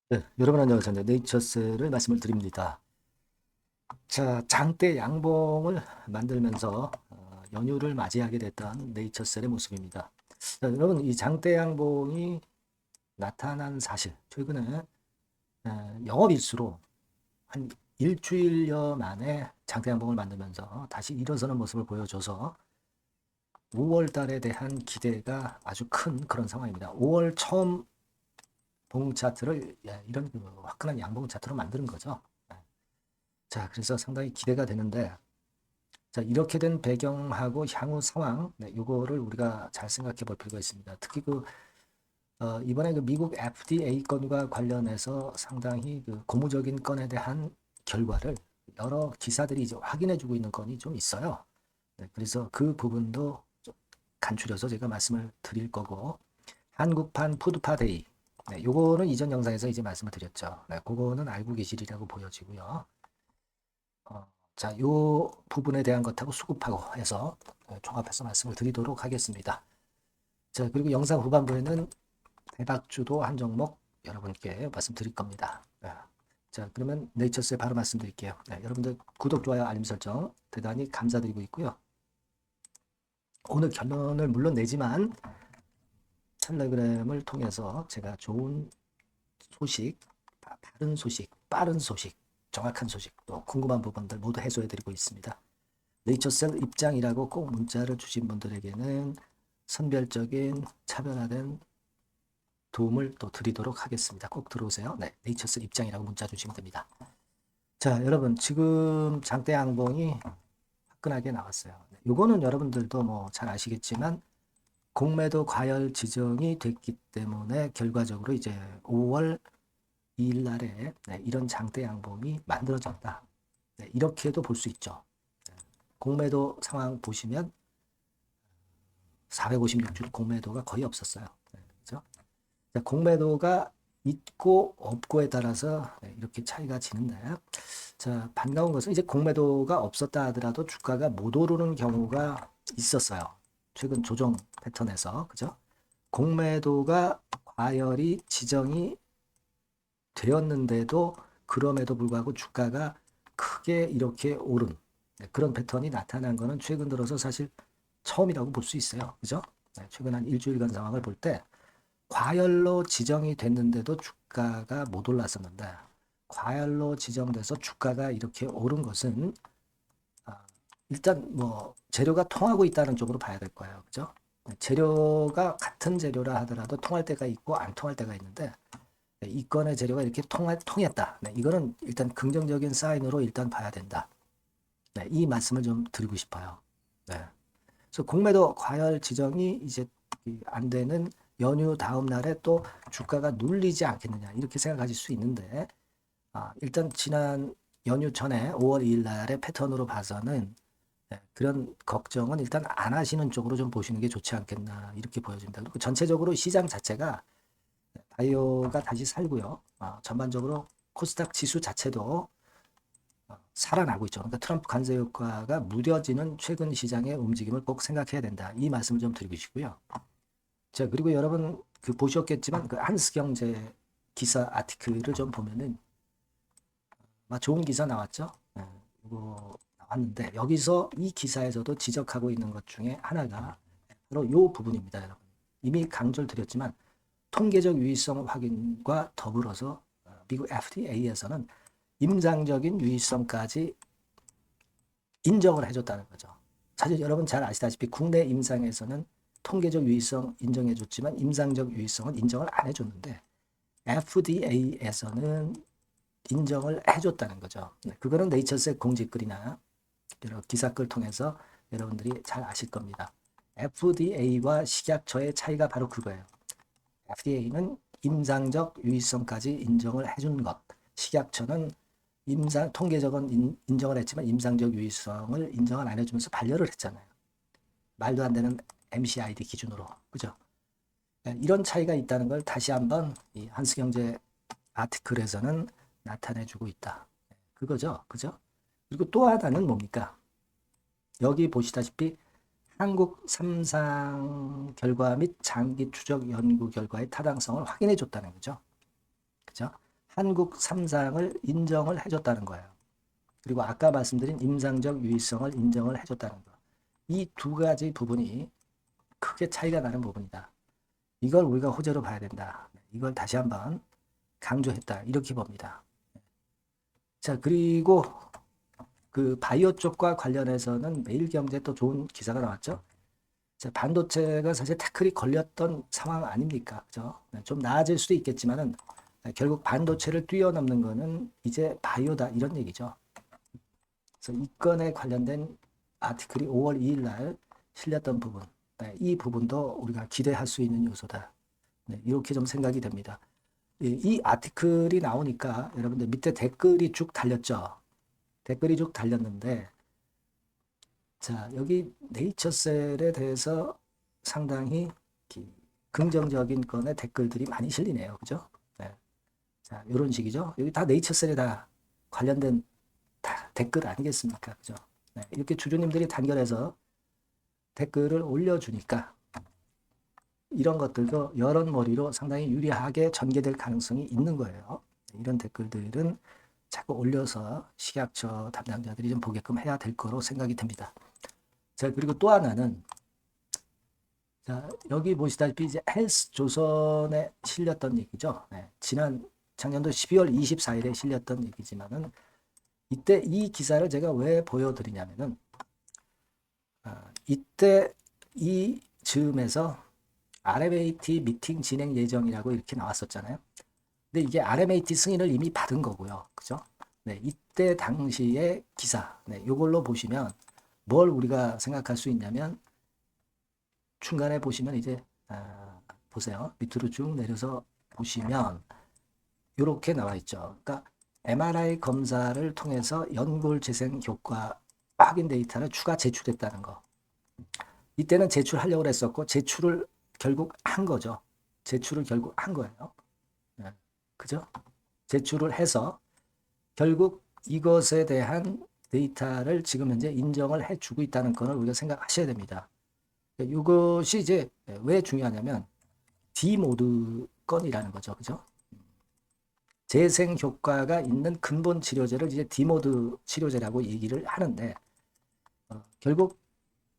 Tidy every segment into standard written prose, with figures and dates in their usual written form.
네, 여러분 안녕하세요. 네이처셀을 말씀을 드립니다. 자, 장대 양봉을 만들면서 연휴를 맞이하게 됐던 네이처셀의 모습입니다. 자, 여러분 이 장대 양봉이 나타난 사실, 최근에 영업일수로 한 일주일여 만에 장대 양봉을 만들면서 다시 일어서는 모습을 보여줘서 5월 달에 대한 기대가 아주 큰 그런 상황입니다. 5월 처음 봉 차트를 이런 그 화끈한 양봉 차트로 만드는 거죠. 자, 그래서 상당히 기대가 되는데, 자, 이렇게 된 배경하고 향후 상황, 네, 요거를 우리가 잘 생각해 볼 필요가 있습니다. 특히 이번에 그 미국 FDA 건과 관련해서 상당히 그 고무적인 건에 대한 결과를 여러 기사들이 이제 확인해 주고 있는 건이 좀 있어요. 네, 그래서 그 부분도 좀 간추려서 제가 말씀을 드릴 거고, 한국판 푸드파 데이. 네, 요거는 이전 영상에서 이제 말씀을 드렸죠. 네, 그거는 알고 계시리라고 보여지고요. 자, 요 부분에 대한 것하고 수급하고 해서 종합해서 말씀을 드리도록 하겠습니다. 자, 그리고 영상 후반부에는 대박주도 한 종목 여러분께 말씀드릴 겁니다. 자, 그러면 네이처스에 바로 말씀드릴게요. 네, 여러분들 구독, 좋아요, 알림 설정 대단히 감사드리고 있고요. 오늘 결론을 물론 내지만 텔레그램을 통해서 제가 좋은 소식, 바른 소식, 빠른 소식, 정확한 소식, 또 궁금한 부분들 모두 해소해드리고 있습니다. 네이처셀 입장이라고 꼭 문자를 주신 분들에게는 선별적인 차별화된 도움을 또 드리도록 하겠습니다. 꼭 들어오세요. 네, 네이처셀 입장이라고 문자 주시면 됩니다. 자, 여러분 지금 장대 양봉이 화끈하게 나왔어요. 네, 요거는 여러분들도 뭐 잘 아시겠지만 공매도 과열 지정이 됐기 때문에 결과적으로 이제 5월 2일 날에 네, 이런 장대 양봉이 만들어졌다. 네, 이렇게도 볼 수 있죠. 공매도 상황 보시면 456주 공매도가 거의 없었어요. 네, 그죠? 공매도가 있고 없고에 따라서 네, 이렇게 차이가 지는데, 자, 반가운 것은 이제 공매도가 없었다 하더라도 주가가 못 오르는 경우가 있었어요. 최근 조정 패턴에서, 그죠? 공매도가 과열이 지정이 되었는데도 그럼에도 불구하고 주가가 크게 이렇게 오른 네, 그런 패턴이 나타난 거는 최근 들어서 사실 처음이라고 볼 수 있어요. 그죠? 네, 최근 한 일주일간 상황을 볼 때 과열로 지정이 됐는데도 주가가 못 올랐었는데 과열로 지정돼서 주가가 이렇게 오른 것은 일단 뭐 재료가 통하고 있다는 쪽으로 봐야 될 거예요. 그죠? 네, 재료가 같은 재료라 하더라도 통할 때가 있고 안 통할 때가 있는데 네, 이 건의 재료가 이렇게 통했다. 네, 이거는 일단 긍정적인 사인으로 일단 봐야 된다. 네, 이 말씀을 좀 드리고 싶어요. 네. 그래서 공매도 과열 지정이 이제 안 되는 연휴 다음 날에 또 주가가 눌리지 않겠느냐 이렇게 생각하실 수 있는데 일단 지난 연휴 전에 5월 2일 날의 패턴으로 봐서는 그런 걱정은 일단 안 하시는 쪽으로 좀 보시는 게 좋지 않겠나 이렇게 보여집니다. 그리고 전체적으로 시장 자체가 바이오가 다시 살고요. 전반적으로 코스닥 지수 자체도 살아나고 있죠. 그러니까 트럼프 관세 효과가 무뎌지는 최근 시장의 움직임을 꼭 생각해야 된다. 이 말씀을 좀 드리고 싶고요. 자, 그리고 여러분 보셨겠지만 그 한스경제 기사 아티클을 좀 보면은 좋은 기사 나왔죠. 이거 나왔는데 여기서 이 기사에서도 지적하고 있는 것 중에 하나가 바로 이 부분입니다, 여러분. 이미 강조를 드렸지만 통계적 유의성 확인과 더불어서 미국 FDA에서는 임상적인 유의성까지 인정을 해줬다는 거죠. 사실 여러분 잘 아시다시피 국내 임상에서는 통계적 유의성 인정해줬지만 임상적 유의성은 인정을 안 해줬는데 FDA에서는 인정을 해줬다는 거죠. 그거는 네이처스의 공지글이나 여러 기사글 통해서 여러분들이 잘 아실 겁니다. FDA와 식약처의 차이가 바로 그거예요. FDA는 임상적 유의성까지 인정을 해준 것. 식약처는 통계적인 인정을 했지만 임상적 유의성을 인정을 안 해주면서 반려를 했잖아요. 말도 안 되는 MCID 기준으로. 그죠? 이런 차이가 있다는 걸 다시 한번 이 한스경제 아티클에서는 나타내주고 있다. 그거죠. 그죠? 그리고 또 하나는 뭡니까? 여기 보시다시피 한국 삼상 결과 및 장기 추적 연구 결과의 타당성을 확인해 줬다는 거죠. 그죠? 한국 3상을 인정을 해줬다는 거예요. 그리고 아까 말씀드린 임상적 유의성을 인정을 해줬다는 거. 이 두 가지 부분이 크게 차이가 나는 부분이다. 이걸 우리가 호재로 봐야 된다. 이걸 다시 한번 강조했다. 이렇게 봅니다. 자, 그리고 그 바이오 쪽과 관련해서는 매일경제 또 좋은 기사가 나왔죠. 자, 반도체가 사실 태클이 걸렸던 상황 아닙니까? 그죠? 좀 나아질 수도 있겠지만은 결국 반도체를 뛰어넘는 거는 이제 바이오다 이런 얘기죠. 그래서 이 건에 관련된 아티클이 5월 2일 날 실렸던 부분, 이 부분도 우리가 기대할 수 있는 요소다. 이렇게 좀 생각이 됩니다. 이 아티클이 나오니까 여러분들 밑에 댓글이 쭉 달렸죠. 댓글이 쭉 달렸는데, 자, 여기 네이처셀에 대해서 상당히 긍정적인 건의 댓글들이 많이 실리네요. 그죠? 네. 자, 이런 식이죠. 여기 다 네이처셀에 다 관련된 다 댓글 아니겠습니까? 그죠? 네. 이렇게 주주님들이 단결해서 댓글을 올려주니까 이런 것들도 여론몰이로 상당히 유리하게 전개될 가능성이 있는 거예요. 이런 댓글들은 자꾸 올려서 식약처 담당자들이 좀 보게끔 해야 될 거로 생각이 듭니다. 자, 그리고 또 하나는, 자, 여기 보시다시피 이제 헬스 조선에 실렸던 얘기죠. 네, 작년도 12월 24일에 실렸던 얘기지만은 이때 이 기사를 제가 왜 보여드리냐면은 이때 이 즈음에서 RMAT 미팅 진행 예정이라고 이렇게 나왔었잖아요. 근데 이게 RMAT 승인을 이미 받은 거고요. 그죠? 네, 이때 당시의 기사, 네, 이걸로 보시면 뭘 우리가 생각할 수 있냐면 중간에 보시면 이제 보세요. 밑으로 쭉 내려서 보시면 이렇게 나와 있죠. 그러니까 MRI 검사를 통해서 연골 재생 효과 확인 데이터를 추가 제출했다는 거. 이때는 제출하려고 했었고 제출을 결국 한 거죠. 제출을 결국 한 거예요. 네. 그죠? 제출을 해서 결국 이것에 대한 데이터를 지금 현재 인정을 해주고 있다는 것을 우리가 생각하셔야 됩니다. 이것이 이제 왜 중요하냐면 D모드 건이라는 거죠. 그죠? 재생 효과가 있는 근본 치료제를 이제 D모드 치료제라고 얘기를 하는데 결국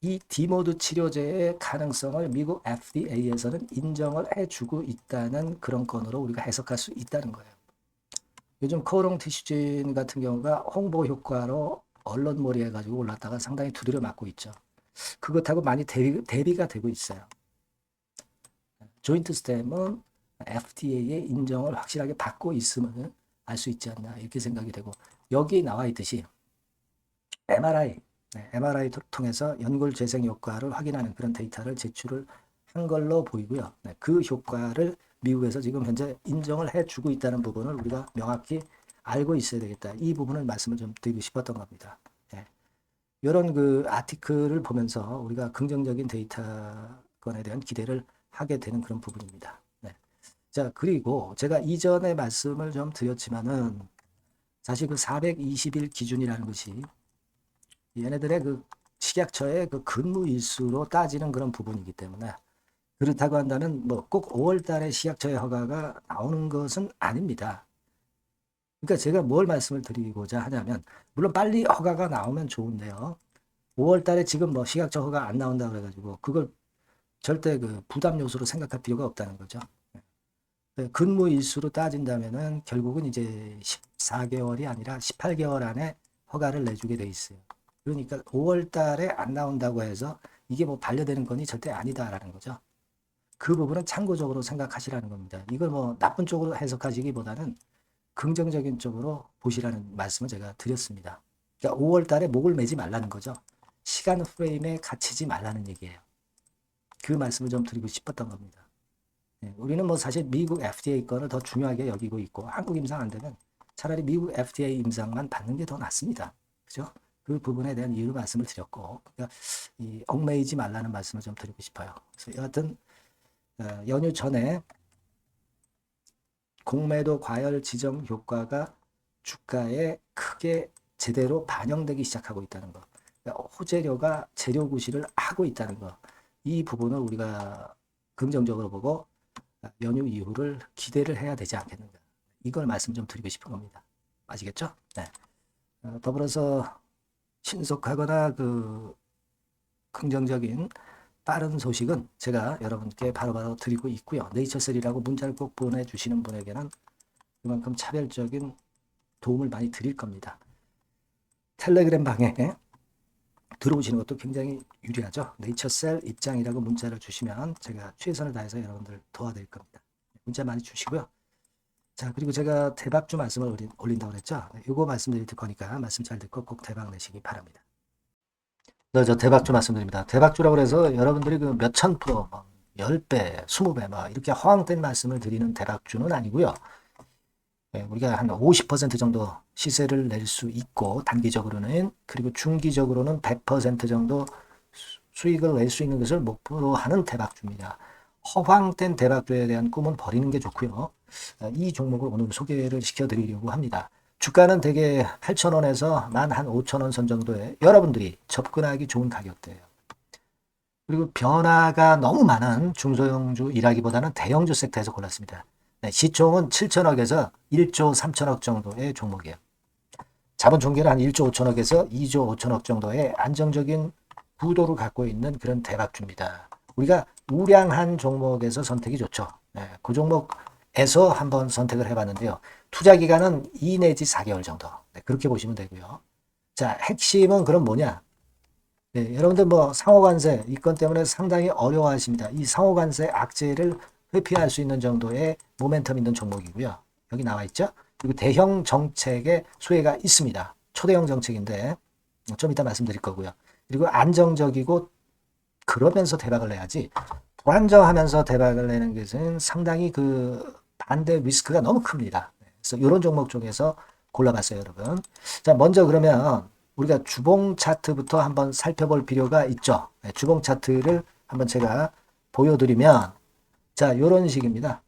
이 D모드 치료제의 가능성을 미국 FDA에서는 인정을 해주고 있다는 그런 건으로 우리가 해석할 수 있다는 거예요. 요즘 코오롱 티슈진 같은 경우가 홍보 효과로 언론몰이 해가지고 올랐다가 상당히 두드려 맞고 있죠. 그것하고 많이 대비가 되고 있어요. 조인트 스템은 FDA의 인정을 확실하게 받고 있음을 알 수 있지 않나 이렇게 생각이 되고 여기 나와 있듯이 MRI 통해서 연골 재생 효과를 확인하는 그런 데이터를 제출을 한 걸로 보이고요. 그 효과를 미국에서 지금 현재 인정을 해주고 있다는 부분을 우리가 명확히 알고 있어야 되겠다. 이 부분을 말씀을 좀 드리고 싶었던 겁니다. 이런 그 아티클을 보면서 우리가 긍정적인 데이터건에 대한 기대를 하게 되는 그런 부분입니다. 자, 그리고 제가 이전에 말씀을 좀 드렸지만은 사실 그 420일 기준이라는 것이 얘네들의 그 식약처의 그 근무 일수로 따지는 그런 부분이기 때문에 그렇다고 한다면 뭐 꼭 5월 달에 식약처의 허가가 나오는 것은 아닙니다. 그러니까 제가 뭘 말씀을 드리고자 하냐면 물론 빨리 허가가 나오면 좋은데요. 5월 달에 지금 뭐 식약처 허가 안 나온다 그래가지고 그걸 절대 그 부담 요소로 생각할 필요가 없다는 거죠. 근무 일수로 따진다면은 결국은 이제 14개월이 아니라 18개월 안에 허가를 내주게 돼 있어요. 그러니까 5월 달에 안 나온다고 해서 이게 뭐 반려되는 건이 절대 아니다라는 거죠. 그 부분은 참고적으로 생각하시라는 겁니다. 이걸 뭐 나쁜 쪽으로 해석하시기보다는 긍정적인 쪽으로 보시라는 말씀을 제가 드렸습니다. 그러니까 5월 달에 목을 매지 말라는 거죠. 시간 프레임에 갇히지 말라는 얘기예요. 그 말씀을 좀 드리고 싶었던 겁니다. 우리는 뭐 사실 미국 FDA 건을 더 중요하게 여기고 있고 한국 임상 안 되면 차라리 미국 FDA 임상만 받는 게 더 낫습니다. 그죠? 그 부분에 대한 이유를 말씀을 드렸고 그러니까 이 얽매이지 말라는 말씀을 좀 드리고 싶어요. 그래서 여하튼 연휴 전에 공매도 과열 지정 효과가 주가에 크게 제대로 반영되기 시작하고 있다는 거. 그러니까 호재료가 재료 구실을 하고 있다는 거. 이 부분을 우리가 긍정적으로 보고 연휴 이후를 기대를 해야 되지 않겠는가. 이걸 말씀 좀 드리고 싶은 겁니다. 아시겠죠? 네. 더불어서 신속하거나 긍정적인 빠른 소식은 제가 여러분께 바로바로 드리고 있고요. 네이처셀이라고 문자를 꼭 보내주시는 분에게는 그만큼 차별적인 도움을 많이 드릴 겁니다. 텔레그램 방에 들어오시는 것도 굉장히 유리하죠. 네이처셀 입장이라고 문자를 주시면 제가 최선을 다해서 여러분들 도와드릴 겁니다. 문자 많이 주시고요. 자, 그리고 제가 대박주 말씀을 올린다고 그랬죠. 이거 말씀드릴 거니까 말씀 잘 듣고 꼭 대박 내시기 바랍니다. 저 대박주 말씀드립니다. 대박주라고 해서 여러분들이 그 몇천 프로, 10배, 20배, 이렇게 허황된 말씀을 드리는 대박주는 아니고요. 우리가 한 50% 정도 시세를 낼 수 있고, 단기적으로는, 그리고 중기적으로는 100% 정도 수익을 낼 수 있는 것을 목표로 하는 대박주입니다. 허황된 대박주에 대한 꿈은 버리는 게 좋고요. 이 종목을 오늘 소개를 시켜드리려고 합니다. 주가는 대개 8,000원에서 한 5,000원 선 정도에 여러분들이 접근하기 좋은 가격대예요. 그리고 변화가 너무 많은 중소형주 일하기보다는 대형주 섹터에서 골랐습니다. 시총은 7천억에서 1조 3천억 정도의 종목이에요. 자본 총계는 한 1조 5천억에서 2조 5천억 정도의 안정적인 구도를 갖고 있는 그런 대박주입니다. 우리가 우량한 종목에서 선택이 좋죠. 그 종목에서 한번 선택을 해봤는데요. 투자 기간은 2 내지 4개월 정도. 그렇게 보시면 되고요. 자, 핵심은 그럼 뭐냐? 여러분들 상호관세 이 건 때문에 상당히 어려워하십니다. 이 상호관세 악재를 회피할 수 있는 정도의 모멘텀 있는 종목이고요. 여기 나와 있죠? 그리고 대형 정책의 수혜가 있습니다. 초대형 정책인데 좀 이따 말씀드릴 거고요. 그리고 안정적이고 그러면서 대박을 내야지 불안정하면서 대박을 내는 것은 상당히 반대 리스크가 너무 큽니다. 그래서 이런 종목 중에서 골라봤어요, 여러분. 자, 먼저 그러면 우리가 주봉 차트부터 한번 살펴볼 필요가 있죠. 주봉 차트를 한번 제가 보여드리면 자, 이런 식입니다.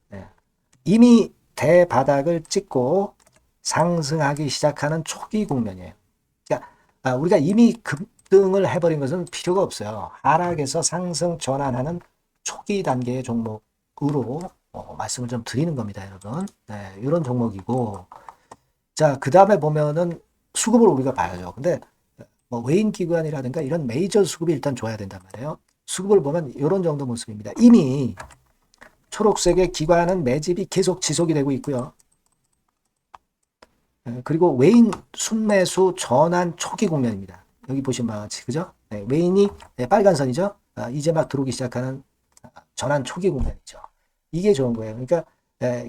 이미 대바닥을 찍고 상승하기 시작하는 초기 국면이에요. 그러니까 우리가 이미 급등을 해버린 것은 필요가 없어요. 하락에서 상승 전환하는 초기 단계의 종목으로 말씀을 좀 드리는 겁니다, 여러분. 이런 종목이고, 자, 그 다음에 보면은 수급을 우리가 봐야죠. 근데 외인 기관이라든가 이런 메이저 수급이 일단 줘야 된단 말이에요. 수급을 보면 이런 정도 모습입니다. 이미 초록색의 기관은 매집이 계속 지속이 되고 있고요. 그리고 외인 순매수 전환 초기 국면입니다. 여기 보시면 바와 같이, 그죠? 외인이 빨간 선이죠? 이제 막 들어오기 시작하는 전환 초기 국면이죠. 이게 좋은 거예요. 그러니까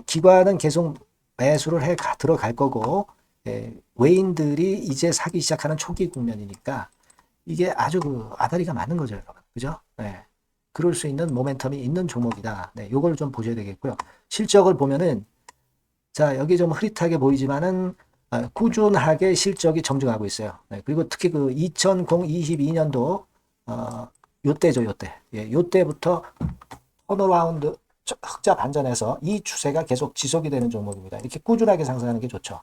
기관은 계속 매수를 들어갈 거고 외인들이 이제 사기 시작하는 초기 국면이니까 이게 아주 아다리가 맞는 거죠, 여러분. 그죠? 그럴 수 있는 모멘텀이 있는 종목이다. 요걸 좀 보셔야 되겠고요. 실적을 보면은 자, 여기 좀 흐릿하게 보이지만은 꾸준하게 실적이 점증하고 있어요. 그리고 특히 2022년도 요때죠, 요때. 요때부터 턴어라운드 흑자 반전해서 이 추세가 계속 지속이 되는 종목입니다. 이렇게 꾸준하게 상승하는 게 좋죠.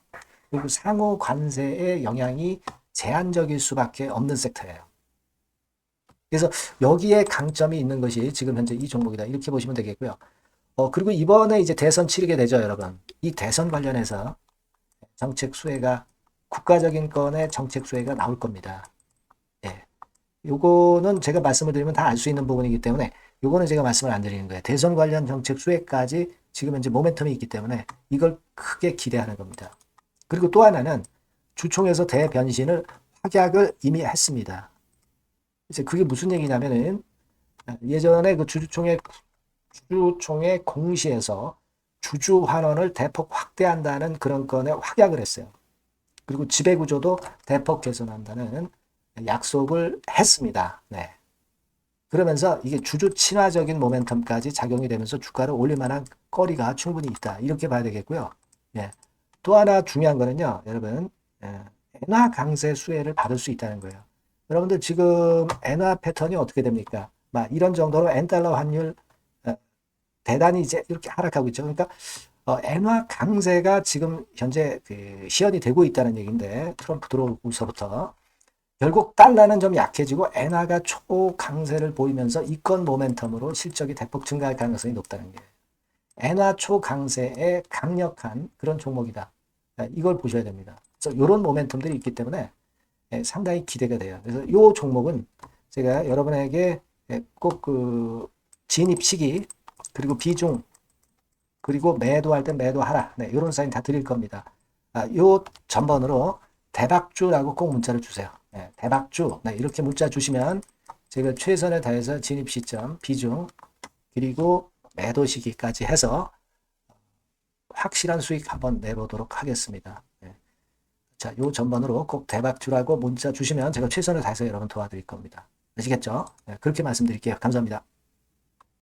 그리고 상호 관세의 영향이 제한적일 수밖에 없는 섹터예요. 그래서 여기에 강점이 있는 것이 지금 현재 이 종목이다. 이렇게 보시면 되겠고요. 그리고 이번에 이제 대선 치르게 되죠, 여러분. 이 대선 관련해서 정책 수혜가 국가적인 건의 정책 수혜가 나올 겁니다. 요거는 제가 말씀을 드리면 다 알 수 있는 부분이기 때문에 요거는 제가 말씀을 안 드리는 거예요. 대선 관련 정책 수혜까지 지금 현재 모멘텀이 있기 때문에 이걸 크게 기대하는 겁니다. 그리고 또 하나는 주총에서 대변신을 확약을 이미 했습니다. 이제 그게 무슨 얘기냐면은 예전에 주주총회 공시에서 주주 환원을 대폭 확대한다는 그런 건에 확약을 했어요. 그리고 지배구조도 대폭 개선한다는 약속을 했습니다. 그러면서 이게 주주 친화적인 모멘텀까지 작용이 되면서 주가를 올릴 만한 거리가 충분히 있다. 이렇게 봐야 되겠고요. 또 하나 중요한 거는요, 여러분, 엔화 강세 수혜를 받을 수 있다는 거예요. 여러분들 지금 엔화 패턴이 어떻게 됩니까? 이런 정도로 엔달러 환율 대단히 이제 이렇게 하락하고 있죠. 그러니까 엔화 강세가 지금 현재 시연이 되고 있다는 얘기인데 트럼프 들어오고서부터 결국 달러는 좀 약해지고 엔화가 초강세를 보이면서 이권 모멘텀으로 실적이 대폭 증가할 가능성이 높다는 게 엔화 초강세에 강력한 그런 종목이다. 이걸 보셔야 됩니다. 그래서 이런 모멘텀들이 있기 때문에 상당히 기대가 돼요. 그래서 이 종목은 제가 여러분에게 꼭 그 진입 시기 그리고 비중 그리고 매도할 때 매도하라. 네, 이런 사인 다 드릴 겁니다. 요 전번으로 대박주라고 꼭 문자를 주세요. 네, 대박주. 네, 이렇게 문자 주시면 제가 최선을 다해서 진입 시점, 비중, 그리고 매도 시기까지 해서 확실한 수익 한번 내보도록 하겠습니다. 네. 자, 요 전번으로 꼭 대박주라고 문자 주시면 제가 최선을 다해서 여러분 도와드릴 겁니다. 아시겠죠? 네, 그렇게 말씀드릴게요. 감사합니다.